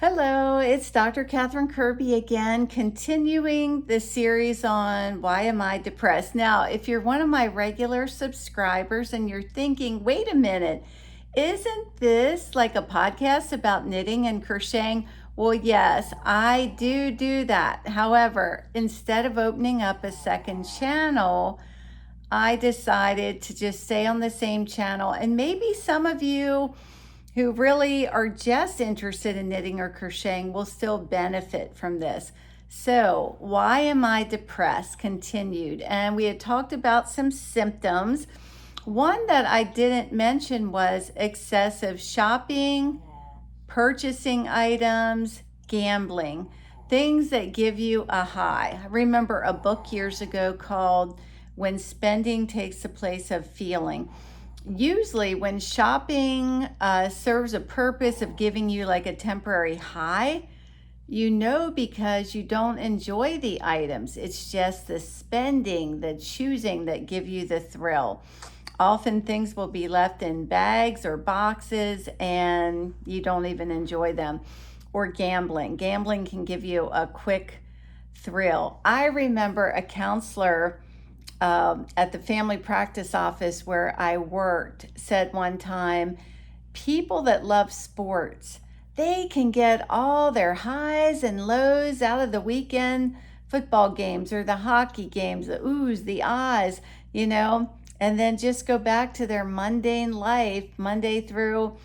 Hello, it's Dr. Catherine Kirby again, continuing the series on why am I depressed. Now, if you're one of my regular subscribers and you're thinking, wait a minute, isn't this like a podcast about knitting and crocheting? Well, yes, I do that. However, instead of opening up a second channel, I decided to just stay on the same channel. And maybe some of you who really are just interested in knitting or crocheting will still benefit from this. So, why am I depressed? Continued. And we had talked about some symptoms. One that I didn't mention was excessive shopping, purchasing items, gambling, things that give you a high. I remember a book years ago called When Spending Takes the Place of Feeling. Usually when shopping serves a purpose of giving you like a temporary high, because you don't enjoy the items. It's just the spending, the choosing that give you the thrill. Often things will be left in bags or boxes and you don't even enjoy them. Or gambling. Gambling can give you a quick thrill. I remember a counselor at the family practice office where I worked said one time, people that love sports, they can get all their highs and lows out of the weekend football games or the hockey games, the oohs, the ahs, and then just go back to their mundane life, Monday through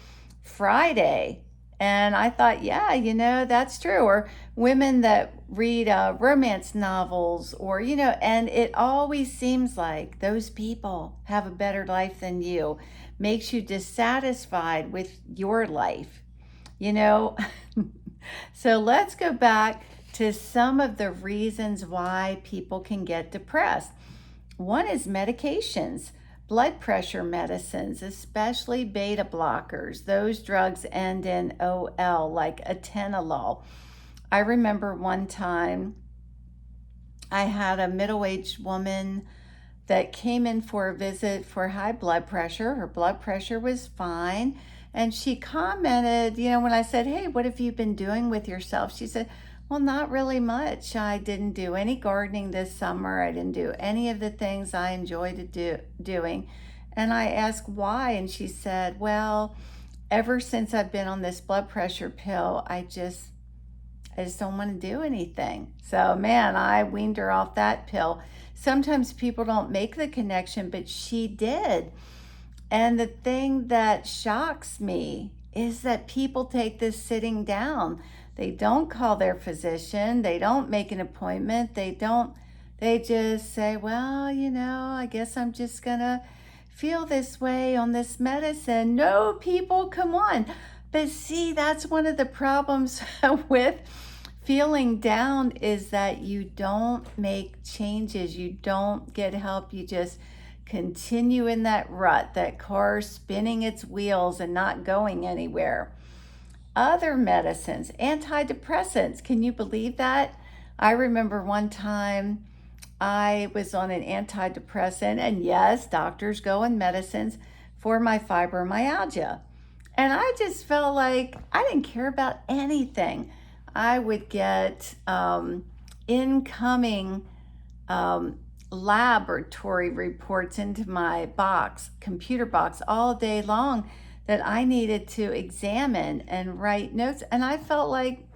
Friday. And I thought, yeah, that's true. Or women that read romance novels and it always seems like those people have a better life than you, makes you dissatisfied with your life, So let's go back to some of the reasons why people can get depressed. One is medications. Blood pressure medicines, especially beta blockers, those drugs end in OL, like atenolol. I remember one time I had a middle-aged woman that came in for a visit for high blood pressure. Her blood pressure was fine. And she commented, when I said, hey, what have you been doing with yourself? She said, well, not really much. I didn't do any gardening this summer. I didn't do any of the things I enjoyed doing. And I asked why, and she said, well, ever since I've been on this blood pressure pill, I just don't want to do anything. So, man, I weaned her off that pill. Sometimes people don't make the connection, but she did. And the thing that shocks me is that people take this sitting down. They don't call their physician. They don't make an appointment. They just say, well, I guess I'm just going to feel this way on this medicine. No, people, come on. But see, that's one of the problems with feeling down is that you don't make changes. You don't get help. You just continue in that rut, that car spinning its wheels and not going anywhere. Other medicines, antidepressants, can you believe that? I remember one time I was on an antidepressant, and yes, doctors go on medicines for my fibromyalgia. And I just felt like I didn't care about anything. I would get incoming laboratory reports into my computer box all day long that I needed to examine and write notes. And I felt like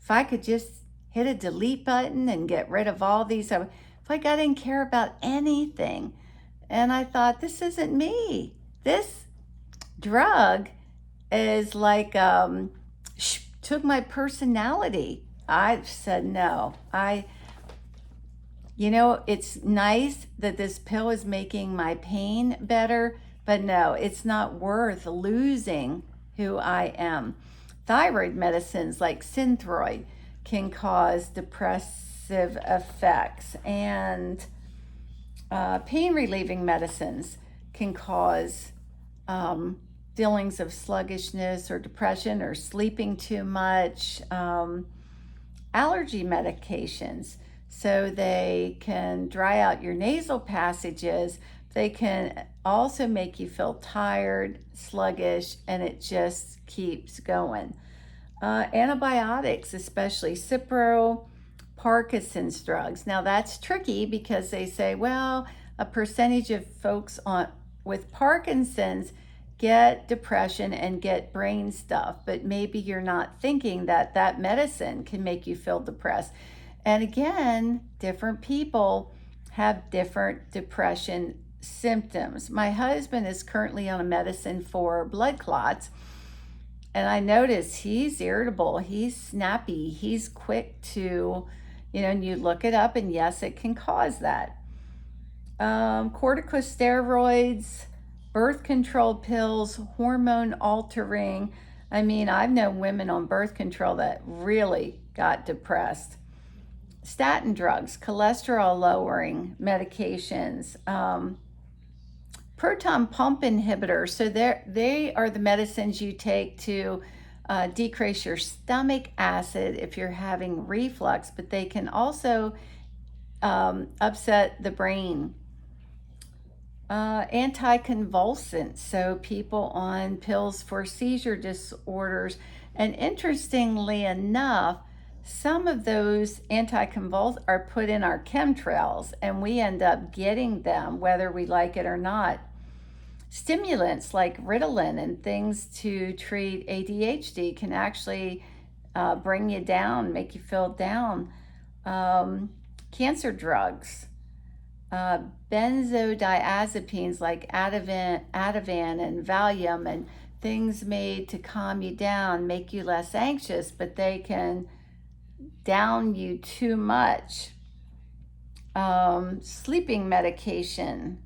if I could just hit a delete button and get rid of all these, I didn't care about anything. And I thought, this isn't me. This drug is like, took my personality. I said, no, it's nice that this pill is making my pain better, but no, it's not worth losing who I am. Thyroid medicines like Synthroid can cause depressive effects, and pain relieving medicines can cause feelings of sluggishness or depression or sleeping too much. Allergy medications, so they can dry out your nasal passages. They can also make you feel tired, sluggish, and it just keeps going. Antibiotics, especially Cipro, Parkinson's drugs. Now that's tricky because they say, well, a percentage of folks with Parkinson's get depression and get brain stuff, but maybe you're not thinking that that medicine can make you feel depressed. And again, different people have different depression symptoms. My husband is currently on a medicine for blood clots, and I notice he's irritable, he's snappy, he's quick to, and you look it up, and yes, it can cause that. Corticosteroids, birth control pills, hormone altering. I mean, I've known women on birth control that really got depressed. Statin drugs, cholesterol lowering medications, proton pump inhibitors. So they are the medicines you take to decrease your stomach acid if you're having reflux, but they can also upset the brain. Anti-Convulsant, so people on pills for seizure disorders. And interestingly enough, some of those anti-convulsants are put in our chemtrails, and we end up getting them whether we like it or not. Stimulants like Ritalin and things to treat ADHD can actually bring you down, make you feel down. Cancer drugs, benzodiazepines like Ativan and Valium, and things made to calm you down, make you less anxious, but they can down you too much. Sleeping medication.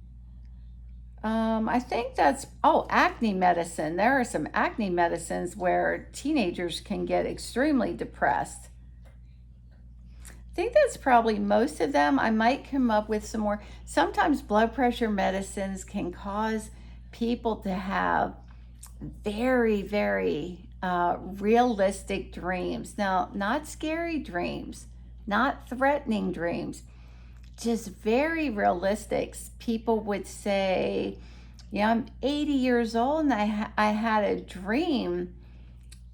I think that's, acne medicine. There are some acne medicines where teenagers can get extremely depressed. I think that's probably most of them. I might come up with some more. Sometimes blood pressure medicines can cause people to have very, very realistic dreams. Now, not scary dreams, not threatening dreams, just very realistic. People would say, I'm 80 years old and I had a dream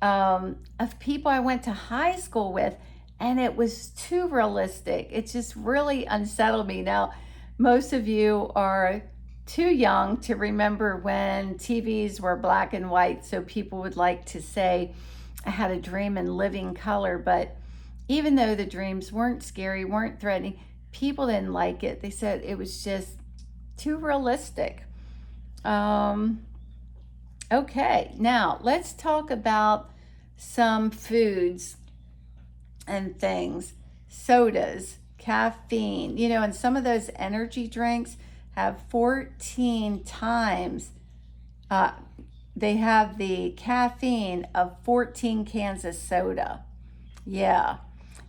of people I went to high school with, and it was too realistic. It just really unsettled me. Now, most of you are too young to remember when TVs were black and white, so people would like to say, I had a dream in living color. But even though the dreams weren't scary, weren't threatening, people didn't like it. They said it was just too realistic. Okay, now let's talk about some foods and things. Sodas, caffeine, and some of those energy drinks have 14 times, they have the caffeine of 14 cans of soda. Yeah.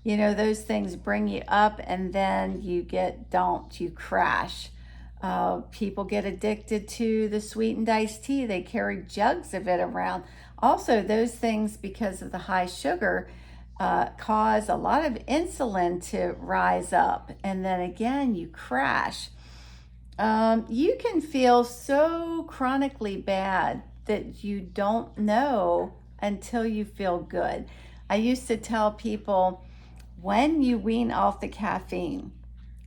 Those things bring you up, and then you get dumped, you crash. People get addicted to the sweetened iced tea. They carry jugs of it around. Also, those things, because of the high sugar, cause a lot of insulin to rise up, and then again, you crash. You can feel so chronically bad that you don't know until you feel good. I used to tell people, when you wean off the caffeine,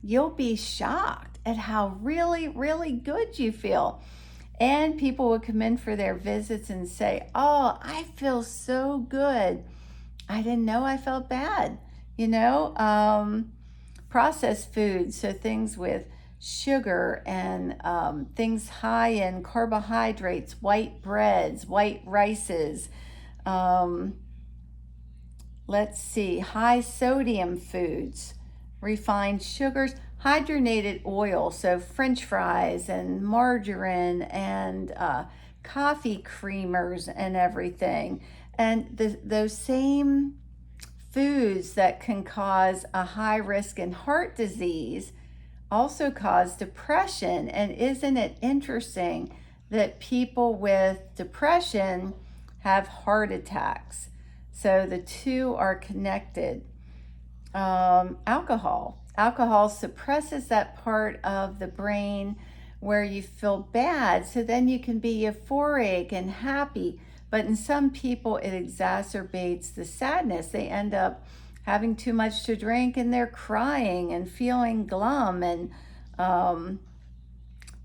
you'll be shocked at how really, really good you feel. And people would come in for their visits and say, I feel so good. I didn't know I felt bad. Processed foods, so things with sugar and things high in carbohydrates, white breads, white rices, high sodium foods, refined sugars, hydrogenated oil, so French fries and margarine and coffee creamers and everything. And those same foods that can cause a high risk in heart disease also cause depression. And isn't it interesting that people with depression have heart attacks? So the two are connected. Alcohol suppresses that part of the brain where you feel bad, so then you can be euphoric and happy. But in some people, it exacerbates the sadness. They end up having too much to drink and they're crying and feeling glum. And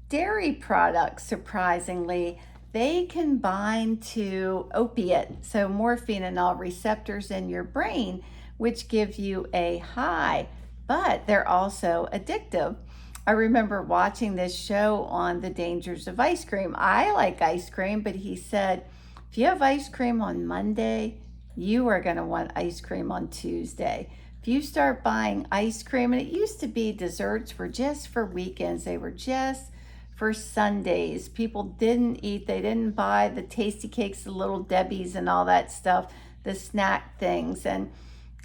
dairy products, surprisingly, they can bind to opiate, so morphineol receptors in your brain, which give you a high, but they're also addictive. I remember watching this show on the dangers of ice cream. I like ice cream, but he said, if you have ice cream on Monday, you are going to want ice cream on Tuesday. If you start buying ice cream, and it used to be desserts were just for weekends, they were just for Sundays. People didn't eat, they didn't buy the tasty cakes, the little Debbie's and all that stuff, the snack things. And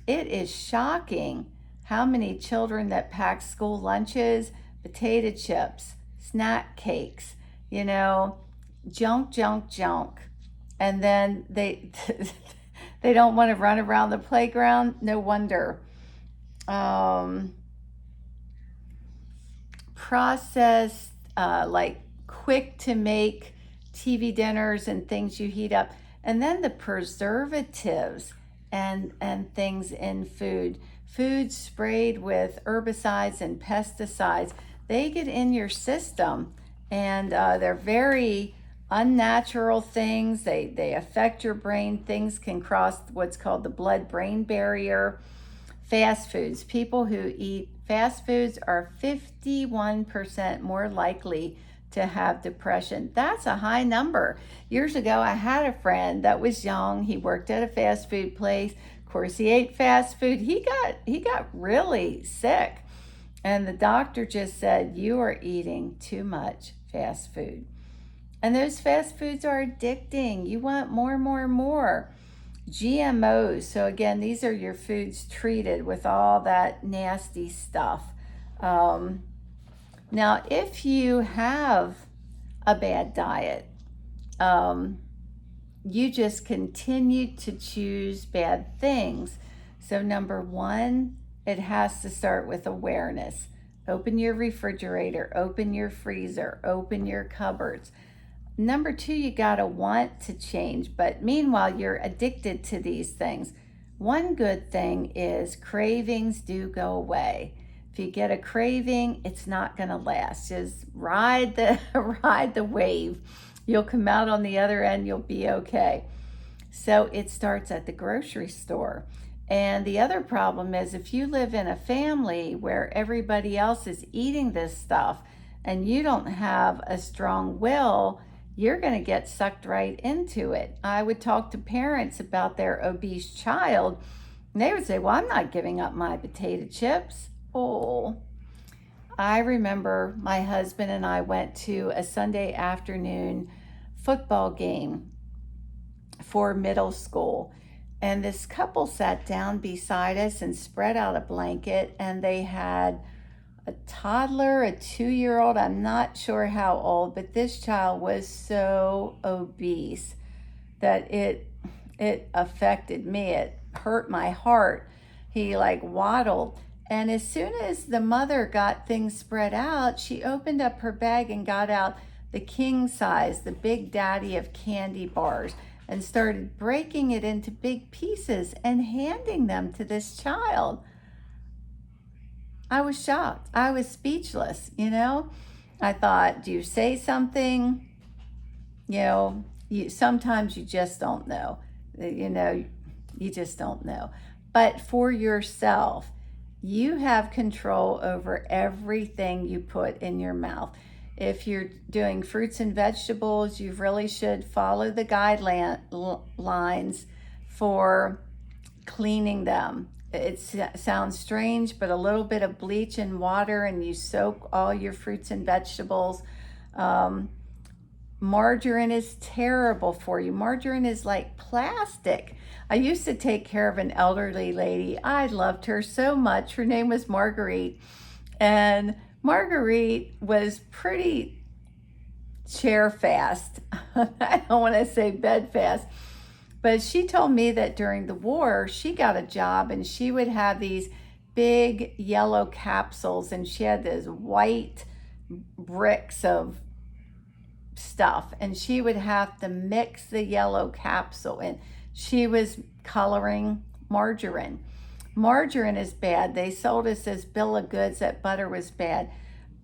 it is shocking how many children that pack school lunches, potato chips, snack cakes, junk, junk, junk. And then they they don't want to run around the playground. No wonder. Processed, like quick to make TV dinners and things you heat up. And then the preservatives and things in food sprayed with herbicides and pesticides, they get in your system, and they're very unnatural things. They affect your brain. Things can cross what's called the blood-brain barrier. Fast foods. People who eat fast foods are 51% more likely to have depression. That's a high number. Years ago, I had a friend that was young. He worked at a fast food place. Of course, he ate fast food. He got really sick. And the doctor just said, you are eating too much fast food. And those fast foods are addicting. You want more, more, more. GMOs, so again, these are your foods treated with all that nasty stuff. Now, if you have a bad diet, you just continue to choose bad things. So number one, it has to start with awareness. Open your refrigerator, open your freezer, open your cupboards. Number two, you gotta want to change, but meanwhile, you're addicted to these things. One good thing is cravings do go away. If you get a craving, it's not gonna last. Just ride the wave. You'll come out on the other end, you'll be okay. So it starts at the grocery store. And the other problem is if you live in a family where everybody else is eating this stuff and you don't have a strong will, you're going to get sucked right into it. I would talk to parents about their obese child, and they would say, well, I'm not giving up my potato chips. Oh, I remember my husband and I went to a Sunday afternoon football game for middle school. And this couple sat down beside us and spread out a blanket, and they had a toddler, a 2-year-old, I'm not sure how old, but this child was so obese that it affected me. It hurt my heart. He waddled. And as soon as the mother got things spread out, she opened up her bag and got out the king size, the Big Daddy of candy bars, and started breaking it into big pieces and handing them to this child. I was shocked. I was speechless, I thought, do you say something? Sometimes you just don't know. You just don't know. But for yourself, you have control over everything you put in your mouth. If you're doing fruits and vegetables, you really should follow the guidelines for cleaning them. It sounds strange, but a little bit of bleach and water, and you soak all your fruits and vegetables. Margarine is terrible for you. Margarine is like plastic. I used to take care of an elderly lady. I loved her so much. Her name was Marguerite. And Marguerite was pretty chair fast. I don't want to say bed fast. But she told me that during the war, she got a job and she would have these big yellow capsules, and she had these white bricks of stuff, and she would have to mix the yellow capsule in. She was coloring margarine. Margarine is bad. They sold us this bill of goods that butter was bad.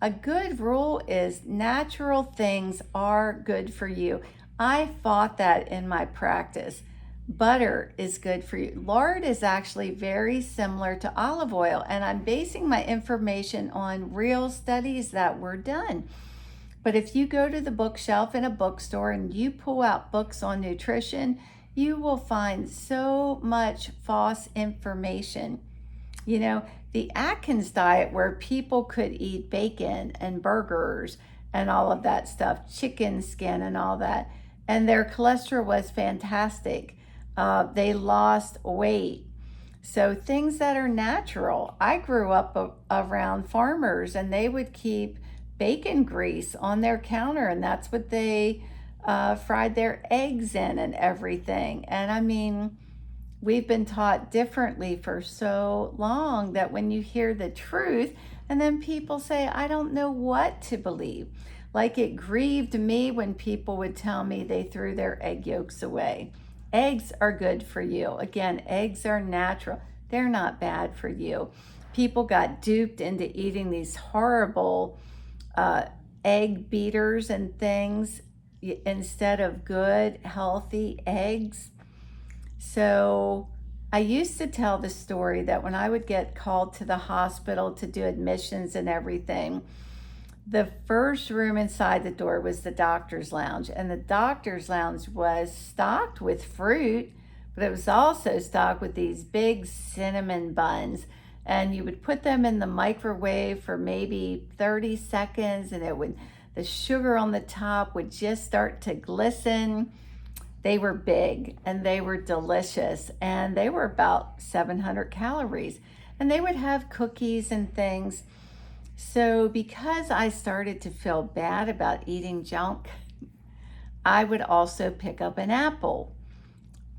A good rule is natural things are good for you. I fought that in my practice. Butter is good for you. Lard is actually very similar to olive oil, and I'm basing my information on real studies that were done. But if you go to the bookshelf in a bookstore and you pull out books on nutrition, you will find so much false information. You know, the Atkins diet, where people could eat bacon and burgers and all of that stuff, chicken skin and all that, and their cholesterol was fantastic. They lost weight. So things that are natural. I grew up around farmers, and they would keep bacon grease on their counter, and that's what they fried their eggs in and everything. And I mean, we've been taught differently for so long that when you hear the truth, and then people say, I don't know what to believe. Like, it grieved me when people would tell me they threw their egg yolks away. Eggs are good for you. Again, eggs are natural. They're not bad for you. People got duped into eating these horrible egg beaters and things instead of good, healthy eggs. So I used to tell the story that when I would get called to the hospital to do admissions and everything, the first room inside the door was the doctor's lounge, and the doctor's lounge was stocked with fruit, but it was also stocked with these big cinnamon buns, and you would put them in the microwave for maybe 30 seconds, and the sugar on the top would just start to glisten. They were big and they were delicious, and they were about 700 calories, and they would have cookies and things. So because I started to feel bad about eating junk, I would also pick up an apple,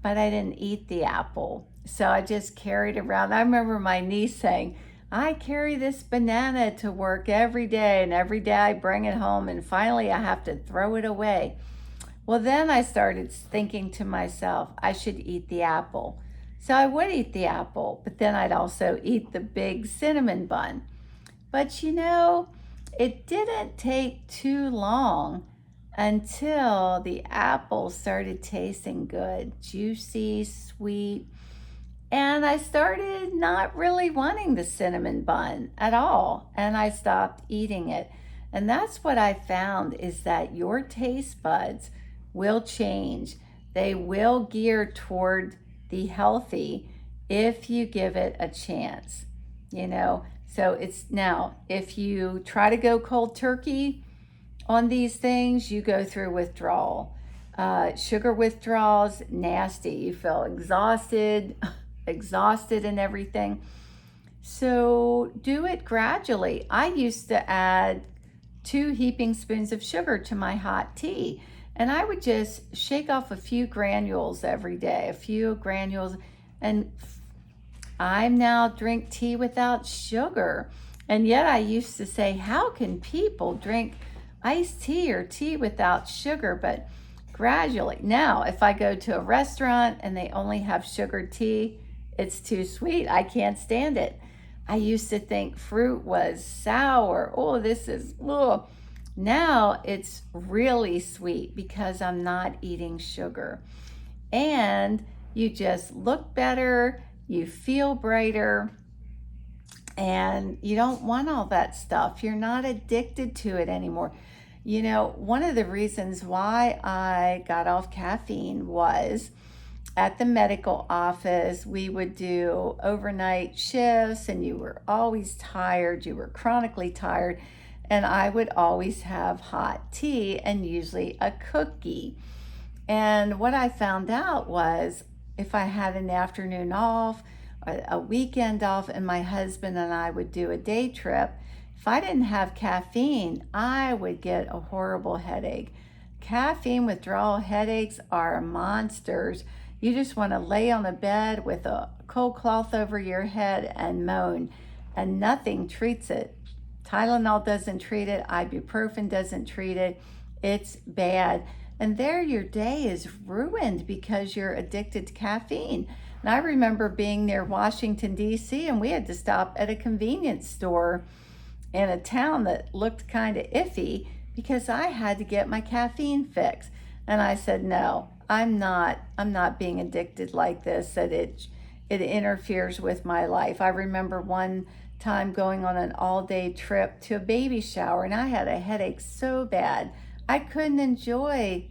but I didn't eat the apple. So I just carried around. I remember my niece saying, I carry this banana to work every day, and every day I bring it home, and finally I have to throw it away. Well, then I started thinking to myself, I should eat the apple. So I would eat the apple, but then I'd also eat the big cinnamon bun. But you know, it didn't take too long until the apple started tasting good, juicy, sweet, and I started not really wanting the cinnamon bun at all, and I stopped eating it. And that's what I found, is that your taste buds will change. They will gear toward the healthy if you give it a chance, you know. So it's now, if you try to go cold turkey on these things, you go through withdrawal. Sugar withdrawals, nasty. You feel exhausted and everything. So do it gradually. I used to add 2 heaping spoons of sugar to my hot tea, and I would just shake off a few granules every day, and I now drink tea without sugar. And yet I used to say, how can people drink iced tea or tea without sugar? But gradually, now if I go to a restaurant and they only have sugared tea, it's too sweet. I can't stand it. I used to think fruit was sour. Oh, this is, ugh. Now it's really sweet because I'm not eating sugar. And you just look better, you feel brighter, and you don't want all that stuff. You're not addicted to it anymore. You know, one of the reasons why I got off caffeine was at the medical office, we would do overnight shifts, and you were always tired. You were chronically tired. And I would always have hot tea and usually a cookie. And what I found out was, if I had an afternoon off, a weekend off, and my husband and I would do a day trip, if I didn't have caffeine, I would get a horrible headache. Caffeine withdrawal headaches are monsters. You just want to lay on the bed with a cold cloth over your head and moan, and nothing treats it. Tylenol doesn't treat it. Ibuprofen doesn't treat it. It's bad. And there your day is ruined because you're addicted to caffeine. And I remember being near Washington, D.C., and we had to stop at a convenience store in a town that looked kind of iffy because I had to get my caffeine fix. And I said, no, I'm not being addicted like this, that it interferes with my life. I remember one time going on an all-day trip to a baby shower, and I had a headache so bad I couldn't enjoy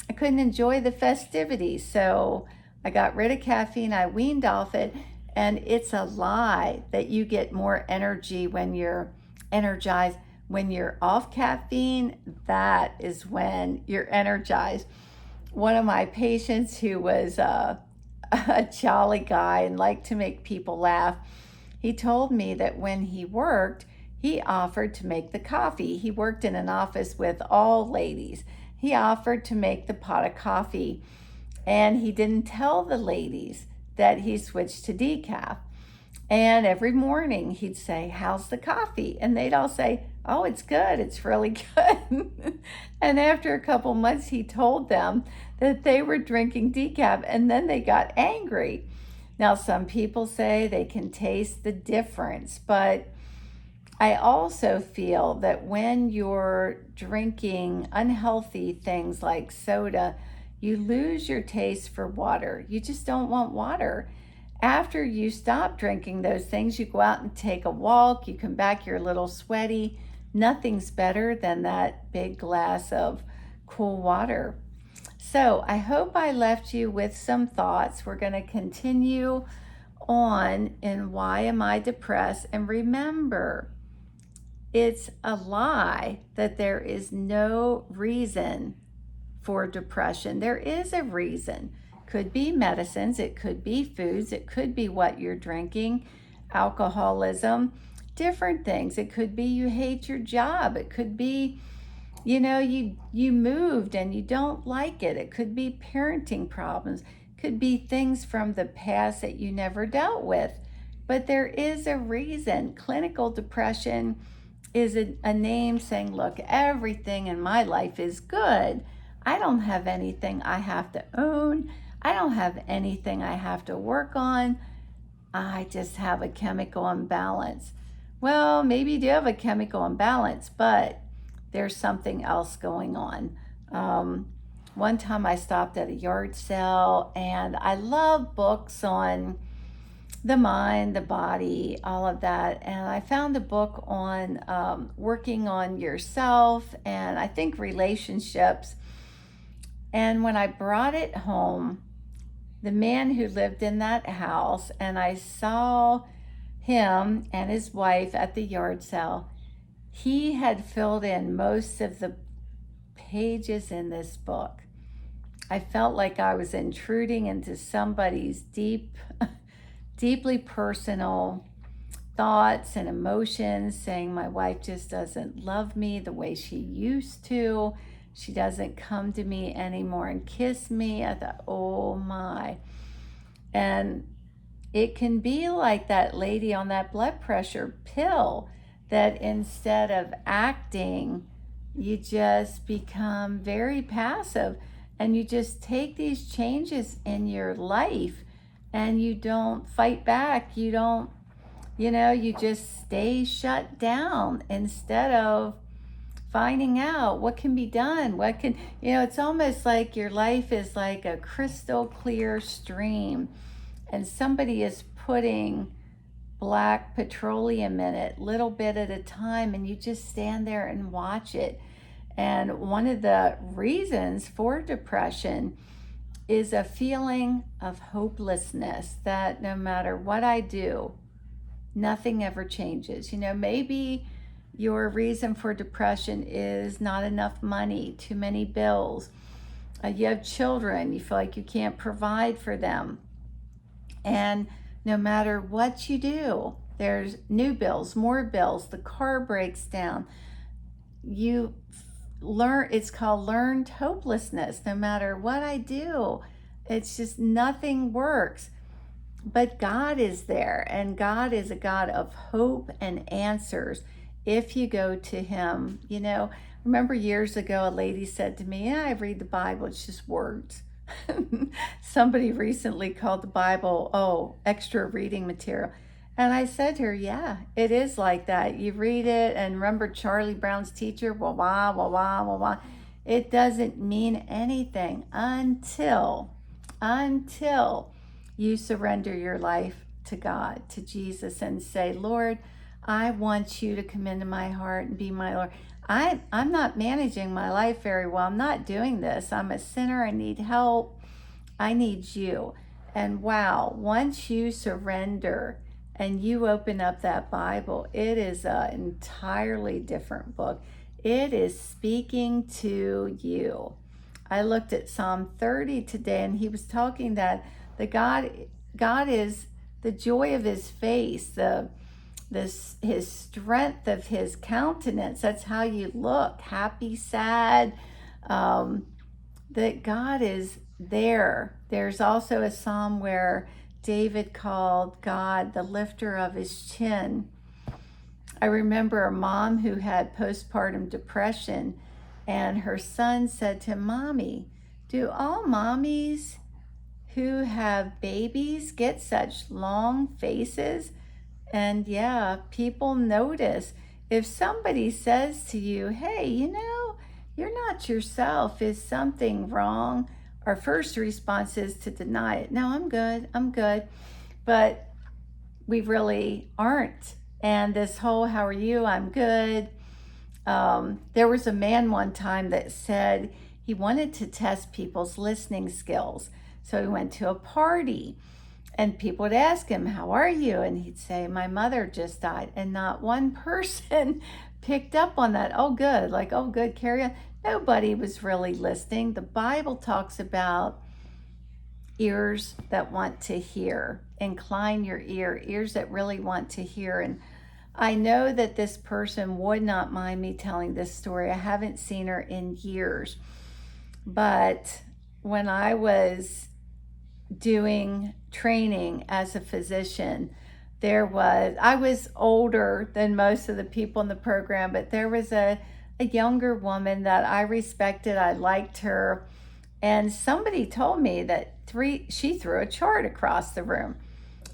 the festivities. So I got rid of caffeine, I weaned off it, and it's a lie that you get more energy when you're energized. When you're off caffeine, that is when you're energized. One of my patients who was a jolly guy and liked to make people laugh, he told me that when he worked, he offered to make the coffee. He worked in an office with all ladies. He offered to make the pot of coffee, and he didn't tell the ladies that he switched to decaf. And every morning he'd say, how's the coffee? And they'd all say, oh, it's good. It's really good. And after a couple months, he told them that they were drinking decaf, and then they got angry. Now, some people say they can taste the difference, but I also feel that when you're drinking unhealthy things like soda, you lose your taste for water. You just don't want water. After you stop drinking those things, you go out and take a walk, you come back, you're a little sweaty. Nothing's better than that big glass of cool water. So I hope I left you with some thoughts. We're going to continue on in Why Am I Depressed? And remember, it's a lie that there is no reason for depression. There is a reason. Could be medicines, it could be foods, it could be what you're drinking, alcoholism, different things. It could be you hate your job. It could be, you moved and you don't like it. It could be parenting problems. It could be things from the past that you never dealt with. But there is a reason. Clinical depression is a name saying, look, everything in my life is good. I don't have anything I have to own. I don't have anything I have to work on. I just have a chemical imbalance. Well, maybe you do have a chemical imbalance, but there's something else going on. One time I stopped at a yard sale, and I love books on the mind, the body, all of that. And I found a book on working on yourself and I think relationships. And when I brought it home, the man who lived in that house, and I saw him and his wife at the yard sale, he had filled in most of the pages in this book. I felt like I was intruding into somebody's deeply personal thoughts and emotions, saying my wife just doesn't love me the way she used to. She doesn't come to me anymore and kiss me. I thought, oh my. And it can be like that lady on that blood pressure pill, that instead of acting, you just become very passive and you just take these changes in your life and you don't fight back. You don't, you just stay shut down instead of finding out what can be done. It's almost like your life is like a crystal clear stream and somebody is putting black petroleum in it, little bit at a time, and you just stand there and watch it. And one of the reasons for depression is a feeling of hopelessness, that no matter what I do, nothing ever changes. Maybe your reason for depression is not enough money, too many bills. You have children, you feel like you can't provide for them. And no matter what you do, there's new bills, more bills, the car breaks down. You learn, it's called learned hopelessness. No matter what I do, it's just nothing works. But God is there, and God is a God of hope and answers if you go to Him. remember years ago, a lady said to me, yeah, I read the Bible, it's just words. Somebody recently called the Bible, oh, extra reading material. And I said to her, yeah, it is like that. You read it, and remember Charlie Brown's teacher, wah, wah, wah, wah, wah, wah. It doesn't mean anything until you surrender your life to God, to Jesus, and say, Lord, I want you to come into my heart and be my Lord. I'm not managing my life very well. I'm not doing this. I'm a sinner. I need help. I need you. And wow, once you surrender and you open up that Bible, it is an entirely different book. It is speaking to you. I looked at Psalm 30 today, and he was talking that the God is the joy of his face, his strength of his countenance. That's how you look, happy, sad, that God is there. There's also a psalm where David called God the lifter of his chin. I remember a mom who had postpartum depression, and her son said to Mommy, do all mommies who have babies get such long faces? And yeah, people notice. If somebody says to you, hey, you're not yourself, is something wrong? Our first response is to deny it. No, I'm good. But we really aren't. And this whole, how are you? I'm good. There was a man one time that said he wanted to test people's listening skills. So he went to a party, and people would ask him, how are you? And he'd say, my mother just died. And not one person picked up on that. Oh, good. Like, oh, good, carry on. Nobody was really listening. The Bible talks about ears that want to hear. Incline your ears that really want to hear. And I know that this person would not mind me telling this story. I haven't seen her in years. But when I was doing training as a physician, I was older than most of the people in the program, but there was a younger woman that I respected. I liked her. And somebody told me that she threw a chart across the room.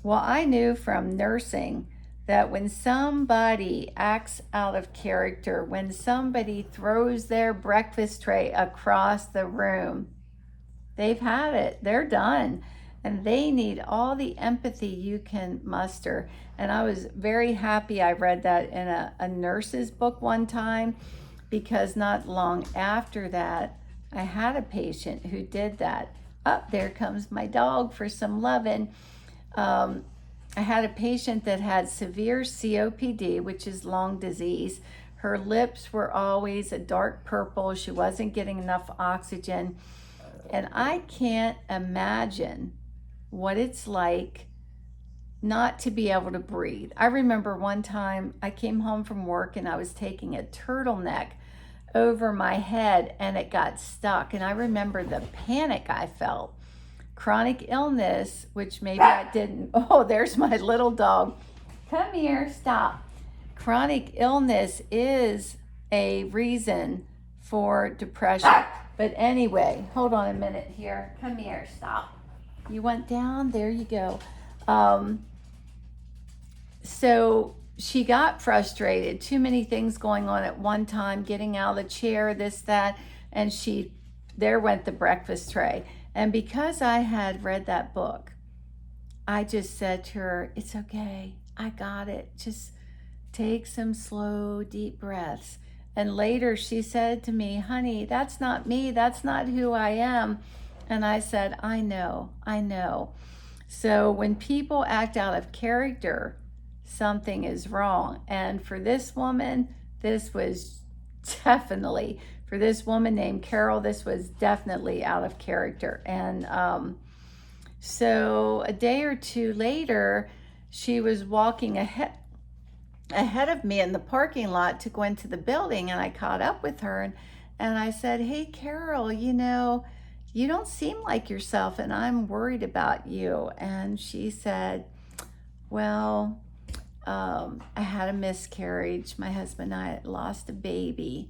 Well, I knew from nursing that when somebody acts out of character, when somebody throws their breakfast tray across the room, they've had it. They're done. And they need all the empathy you can muster. And I was very happy I read that in a nurse's book one time, because not long after that, I had a patient who did that. There comes my dog for some loving. I had a patient that had severe COPD, which is lung disease. Her lips were always a dark purple. She wasn't getting enough oxygen. And I can't imagine what it's like not to be able to breathe. I remember one time I came home from work and I was taking a turtleneck over my head and it got stuck. And I remember the panic I felt. Chronic illness, which maybe I didn't. Oh, there's my little dog. Come here, stop. Chronic illness is a reason for depression. But anyway, hold on a minute here. Come here, stop. You went down, there you go. So she got frustrated, too many things going on at one time, getting out of the chair, this, that, and there went the breakfast tray. And because I had read that book, I just said to her, it's okay, I got it. Just take some slow, deep breaths. And later she said to me, honey, that's not me, that's not who I am. And I said, I know. So when people act out of character, something is wrong. And for this woman, this was definitely, for this woman named Carol, this was definitely out of character. And so a day or two later, she was walking ahead of me in the parking lot to go into the building, and I caught up with her and I said, hey, Carol, you don't seem like yourself and I'm worried about you. And she said, well, I had a miscarriage. My husband and I lost a baby.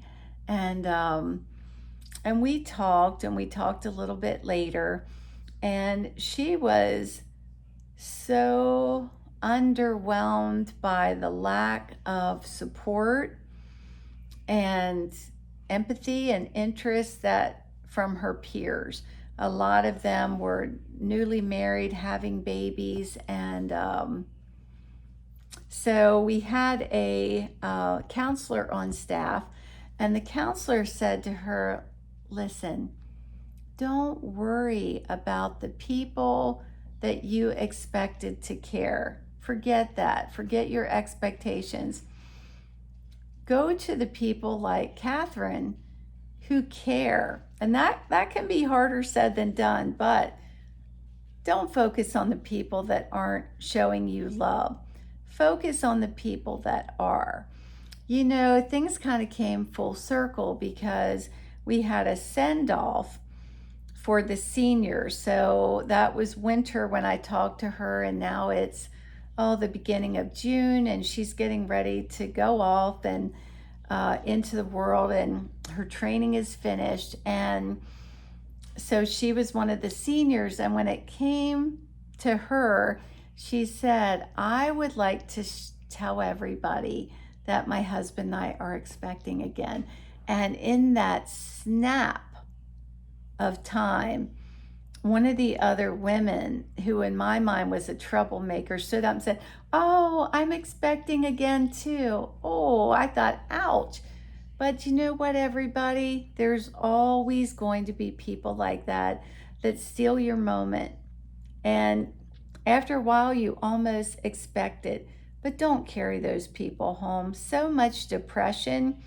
And we talked a little bit later, and she was so underwhelmed by the lack of support and empathy and interest that from her peers. A lot of them were newly married, having babies, and so we had a counselor on staff, and the counselor said to her, listen, don't worry about the people that you expected to care. Forget that. Forget your expectations. Go to the people like Catherine who care. And that can be harder said than done, but don't focus on the people that aren't showing you love. Focus on the people that are. You know, things kind of came full circle because we had a send-off for the seniors. So that was winter when I talked to her, and now it's the beginning of June, and she's getting ready to go off and into the world, and her training is finished. And so she was one of the seniors, and when it came to her, she said, I would like to tell everybody that my husband and I are expecting again. And in that snap of time, one of the other women, who in my mind was a troublemaker, stood up and said, oh, I'm expecting again too. Oh, I thought, ouch. But you know what, everybody? There's always going to be people like that steal your moment. And after a while, you almost expect it. But don't carry those people home. So much depression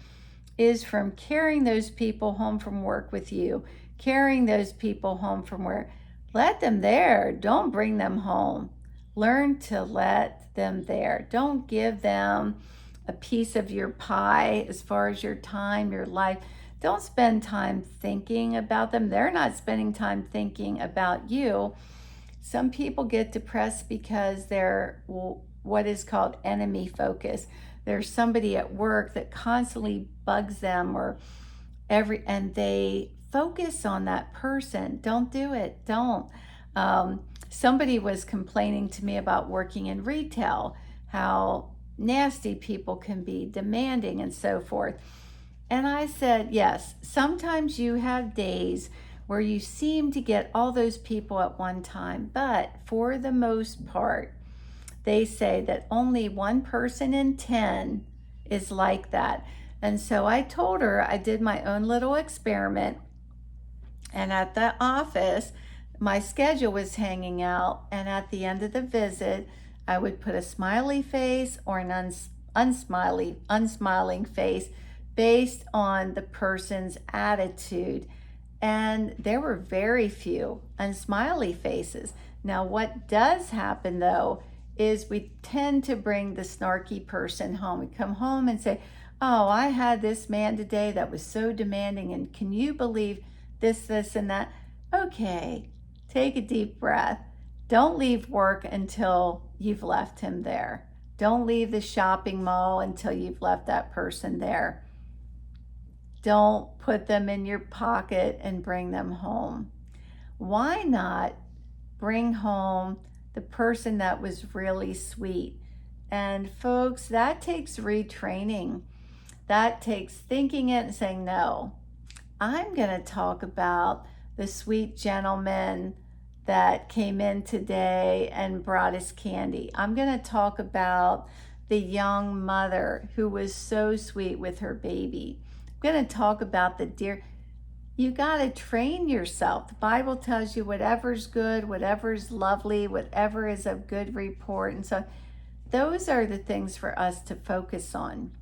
is from carrying those people home from work with you, carrying those people home from work. Let them there. Don't bring them home. Learn to let them there. Don't give them a piece of your pie as far as your time, your life. Don't spend time thinking about them. They're not spending time thinking about you. Some people get depressed because they're what is called enemy focus. There's somebody at work that constantly bugs them and they focus on that person. Don't do it. Don't. Somebody was complaining to me about working in retail, how nasty people can be, demanding and so forth. And I said, yes, sometimes you have days where you seem to get all those people at one time, but for the most part, they say that only 1 person in 10 is like that. And so I told her I did my own little experiment, and at the office, my schedule was hanging out, and at the end of the visit, I would put a smiley face or an unsmiling face based on the person's attitude. And there were very few unsmiley faces. Now, what does happen though is we tend to bring the snarky person home. We come home and say, oh, I had this man today that was so demanding, and can you believe this, and that? Okay, take a deep breath. Don't leave work until you've left him there. Don't leave the shopping mall until you've left that person there. Don't put them in your pocket and bring them home. Why not bring home the person that was really sweet? And folks, that takes retraining. That takes thinking it and saying, no, I'm going to talk about the sweet gentleman that came in today and brought us candy. I'm going to talk about the young mother who was so sweet with her baby. I'm going to talk about the dear. You got to train yourself. The Bible tells you whatever's good, whatever's lovely, whatever is of good report. And so those are the things for us to focus on.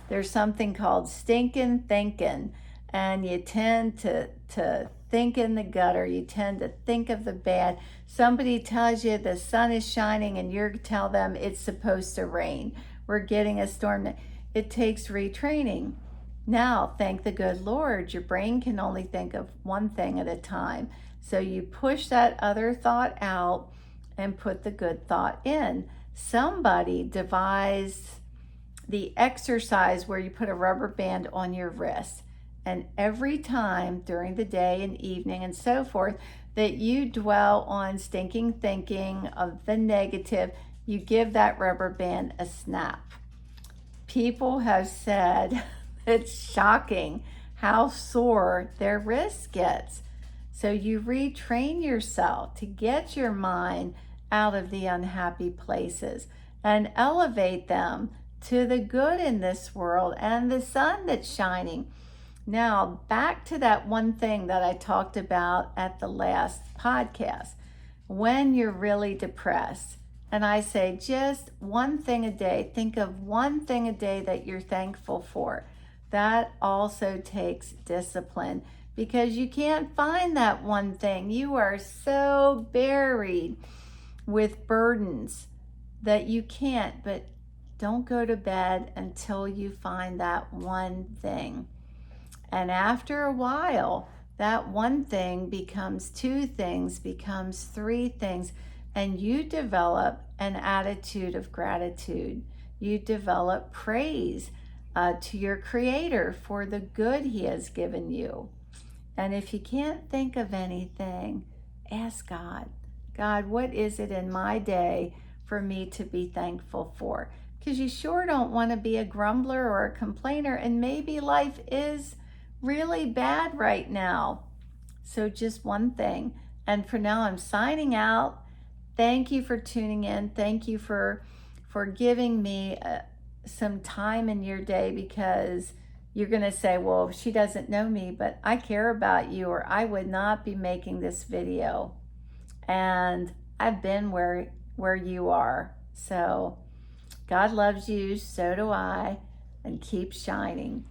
There's something called stinking thinking, and you tend to think in the gutter. You tend to think of the bad. Somebody tells you the sun is shining and you tell them it's supposed to rain. We're getting a storm. It takes retraining. Now, thank the good Lord, your brain can only think of one thing at a time. So you push that other thought out and put the good thought in. Somebody devised the exercise where you put a rubber band on your wrist And every time during the day and evening and so forth that you dwell on stinking thinking of the negative, you give that rubber band a snap. People have said it's shocking how sore their wrist gets. So you retrain yourself to get your mind out of the unhappy places and elevate them to the good in this world and the sun that's shining. Now, back to that one thing that I talked about at the last podcast. When you're really depressed, and I say just one thing a day, think of one thing a day that you're thankful for. That also takes discipline because you can't find that one thing. You are so buried with burdens that you can't, but don't go to bed until you find that one thing. And after a while, that one thing becomes two things, becomes three things, and you develop an attitude of gratitude. You develop praise to your Creator for the good He has given you. And if you can't think of anything, ask God, God, what is it in my day for me to be thankful for? Because you sure don't want to be a grumbler or a complainer, and maybe life is really bad right now. So just one thing. And for now, I'm signing out. Thank you for tuning in. Thank you for giving me some time in your day, because you're going to say, well, she doesn't know me, but I care about you, or I would not be making this video. And I've been where you are. So God loves you, so do I, and keep shining.